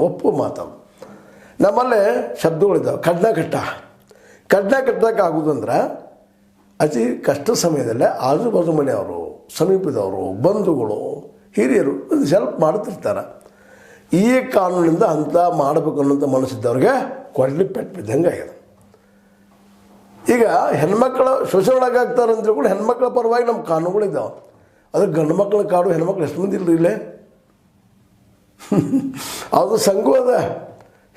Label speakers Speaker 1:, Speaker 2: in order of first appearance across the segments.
Speaker 1: ಒಪ್ಪು ಮಾತವು. ನಮ್ಮಲ್ಲೇ ಶಬ್ದಗಳಿದ್ದಾವೆ. ಕಡ್ನ ಕಟ್ಟೋಕ್ಕಾಗೋದಂದ್ರೆ ಅತಿ ಕಷ್ಟ ಸಮಯದಲ್ಲೇ ಆಜು ಬಾಜು ಮನೆಯವರು, ಸಮೀಪದವರು, ಬಂಧುಗಳು, ಹಿರಿಯರು ಒಂದು ಹೆಲ್ಪ್ ಮಾಡ್ತಿರ್ತಾರೆ. ಈ ಕಾನೂನಿಂದ ಅಂಥ ಮಾಡಬೇಕು ಅನ್ನೋಂಥ ಮನಸ್ಸಿದ್ದವ್ರಿಗೆ ಕೊಡಲಿ ಪೆಟ್ಟು ಬಿದ್ದಂಗೆ ಆಗಿದೆ. ಈಗ ಹೆಣ್ಮಕ್ಳ ಶೋಷಣೆ ಒಳಗಾಗ್ತಾರೆ ಅಂತ ಕೂಡ ಹೆಣ್ಮಕ್ಳ ಪರವಾಗಿ ನಮ್ಮ ಕಾನೂನುಗಳಿದ್ದಾವೆ. ಅದು ಗಂಡು ಮಕ್ಕಳ ಕಾಡು ಹೆಣ್ಮಕ್ಳು ಎಷ್ಟು ಮಂದಿ ಇಲ್ಲರಿ ಇಲ್ಲೇ ಅದು ಸಂಘವೂ ಅದ,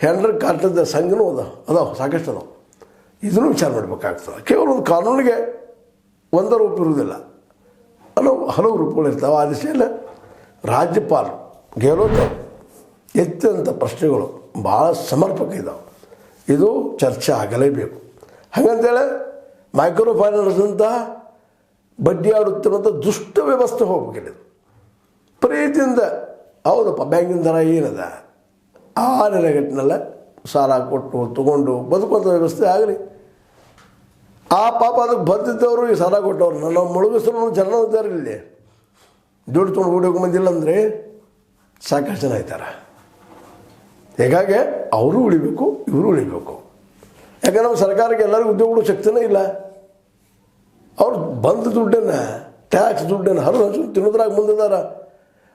Speaker 1: ಹೆಣ್ರ ಕಾಟದ ಸಂಘನೂ ಅದಾವೆ ಸಾಕಷ್ಟು ಅದಾವೆ. ಇದನ್ನು ವಿಚಾರ ಮಾಡಬೇಕಾಗ್ತದೆ. ಕೇವಲ ಒಂದು ಕಾನೂನಿಗೆ ಒಂದೇ ರೂಪ ಇರುವುದಿಲ್ಲ, ಹಲವು ರೂಪಗಳಿರ್ತಾವೆ. ಆ ದಿಶೆಯಲ್ಲಿ ರಾಜ್ಯಪಾಲ ಗೆಹ್ಲೋಟ್ ಎತ್ತಿದಂಥ ಪ್ರಶ್ನೆಗಳು ಭಾಳ ಸಮರ್ಪಕ ಇದ್ದಾವೆ. ಇದು ಚರ್ಚೆ ಆಗಲೇಬೇಕು. ಹಾಗಂತೇಳಿ ಮೈಕ್ರೋ ಫೈನಾನ್ಸ್ ಅಂತ ಬಡ್ಡಿ ಆಡುತ್ತಿರುವಂಥ ದುಷ್ಟ ವ್ಯವಸ್ಥೆ ಹೋಗ್ಬೇಕಿಲ್ಲ. ಪ್ರೀತಿಯಿಂದ ಹೌದಪ್ಪ ಬ್ಯಾಂಕಿನ ದರ ಏನದ ಆ ನೆಲೆಗಟ್ಟಿನಲ್ಲ ಸಾಲ ಕೊಟ್ಟು ತೊಗೊಂಡು ಬದುಕುವಂಥ ವ್ಯವಸ್ಥೆ ಆಗಲಿ. ಆ ಪಾಪ ಅದಕ್ಕೆ ಬಂದಿದ್ದವರು ಈ ಸಾಲ ಕೊಟ್ಟವ್ರು ನಾವು ಮುಳುಗಿಸಲು ಜನ ಇದ್ದಾರೆ. ಇಲ್ಲಿ ದುಡ್ಡು ತೊಗೊಂಡು ಓಡೋಕೆ ಬಂದಿಲ್ಲ ಅಂದರೆ ಸಾಕಷ್ಟು ಜನ ಇದ್ದಾರೆ. ಹೀಗಾಗಿ ಅವರು ಉಳಿಬೇಕು, ಇವರು ಉಳಿಬೇಕು. ಯಾಕಂದ್ರೆ ನಮ್ಮ ಸರ್ಕಾರಕ್ಕೆ ಎಲ್ಲರಿಗೂ ಉದ್ಯೋಗಗಳು ಶಕ್ತಿನೇ ಇಲ್ಲ. ಅವ್ರು ಬಂದ ದುಡ್ಡನ್ನು, ಟ್ಯಾಕ್ಸ್ ದುಡ್ಡನ್ನು ಹರಿದು ತಿನ್ನೋದ್ರಾಗ ಮುಂದಿದ್ದಾರೆ.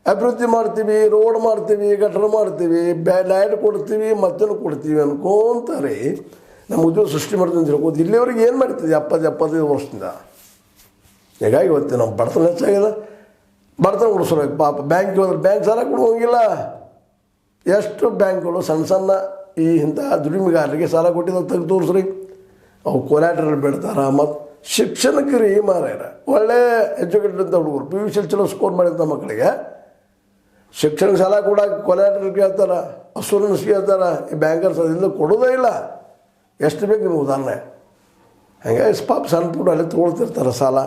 Speaker 1: ಅಭಿವೃದ್ಧಿ ಮಾಡ್ತೀವಿ, ರೋಡ್ ಮಾಡ್ತೀವಿ, ಗಟರ್ ಮಾಡ್ತೀವಿ, ಲೈಟ್ ಕೊಡ್ತೀವಿ, ಮತ್ತೇನು ಕೊಡ್ತೀವಿ ಅನ್ಕೊಂತಾರೆ. ನಮ್ಮ ಉದ್ಯೋಗ ಸೃಷ್ಟಿ ಮಾಡ್ತೀವಿ ಅಂತ ಹೇಳ್ಬೋದು. ಇಲ್ಲಿವರೆಗೆ ಏನು ಮಾಡ್ತೀವಿ 70-75 ವರ್ಷದಿಂದ. ಹೀಗಾಗಿ ಇವತ್ತು ನಮ್ಮ ಬಡತನ ಹೆಚ್ಚಾಗಿದೆ. ಬಡತನ ಉಳಿಸ್ಬೇಕು. ಪಾಪ ಬ್ಯಾಂಕಿಗೆ ಹೋದ್ರೆ ಬ್ಯಾಂಕ್ ಸಾಲ ಕೊಡುವಂಗಿಲ್ಲ. ಎಷ್ಟು ಬ್ಯಾಂಕ್ಗಳು ಸಣ್ಣ ಈ ಇಂಥ ದುಡಿಮೆಗಾರರಿಗೆ ಸಾಲ ಕೊಟ್ಟಿದ್ದು ತೆಗೆದು ತೋರಿಸ್ರಿ. ಅವು ಕೊಲ್ಯಾಟ್ರಲ್ ಬಿಡ್ತಾರೆ. ಮತ್ತು ಶಿಕ್ಷಣಕ್ಕೆ ರೀ ಮಾರಾಯರ ಒಳ್ಳೆ ಎಜುಕೇಟೆಡ್ ಅಂತ ಹುಡುಗರು PUC ಚಲೋ ಸ್ಕೋರ್ ಮಾಡಿದಂಥ ಮಕ್ಕಳಿಗೆ ಶಿಕ್ಷಣಕ್ಕೆ ಸಾಲ ಕೊಡೋಕೆ ಕೊಲ್ಯಾಟ್ರಲ್ ಕೇಳ್ತಾರೆ, ಅಸೂರೆನ್ಸ್ ಕೇಳ್ತಾರೆ. ಈ ಬ್ಯಾಂಕರ್ಸ್ ಅದರಿಂದ ಕೊಡೋದೇ ಇಲ್ಲ. ಎಷ್ಟು ಬೇಕು ನಿಮ್ಗೆ ಉದಾಹರಣೆ. ಹಾಗಾಗಿ ಪಾಪ ಸಣ್ಣ ಪುಟ್ಟ ಅಲ್ಲಿ ತೊಗೊಳ್ತಿರ್ತಾರೆ ಸಾಲ,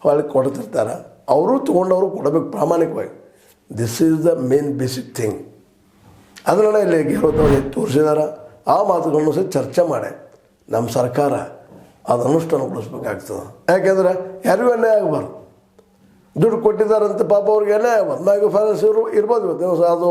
Speaker 1: ಹೊಳ್ಳಿ ಕೊಡ್ತಿರ್ತಾರೆ. ಅವರು ತೊಗೊಂಡವರು ಕೊಡಬೇಕು ಪ್ರಾಮಾಣಿಕವಾಗಿ. This is the main basic thing. ಅದನ್ನೆಲ್ಲ ಇಲ್ಲಿ ಗೆಹ್ಲೋಟ್ ತೋರಿಸಿದಾರೆ. ಆ ಮಾತುಗಳನ್ನು ಸಹ ಚರ್ಚೆ ಮಾಡಿ ನಮ್ಮ ಸರ್ಕಾರ ಅದು ಅನುಷ್ಠಾನಗೊಳಿಸ್ಬೇಕಾಗ್ತದೆ. ಯಾಕೆಂದರೆ ಯಾರಿಗೂ ಅನ್ಯಾಯ ಆಗಬಾರ್ದು. ದುಡ್ಡು ಕೊಟ್ಟಿದ್ದಾರಂತ ಪಾಪ ಅವ್ರಿಗೆ ಅನ್ಯಾಯ ಆಗ್ಬಾರ್ದು. ಮೈಕ್ರೋ ಫೈನಾನ್ಸ್ ಇರ್ಬೋದು ಇವತ್ತು ಅದು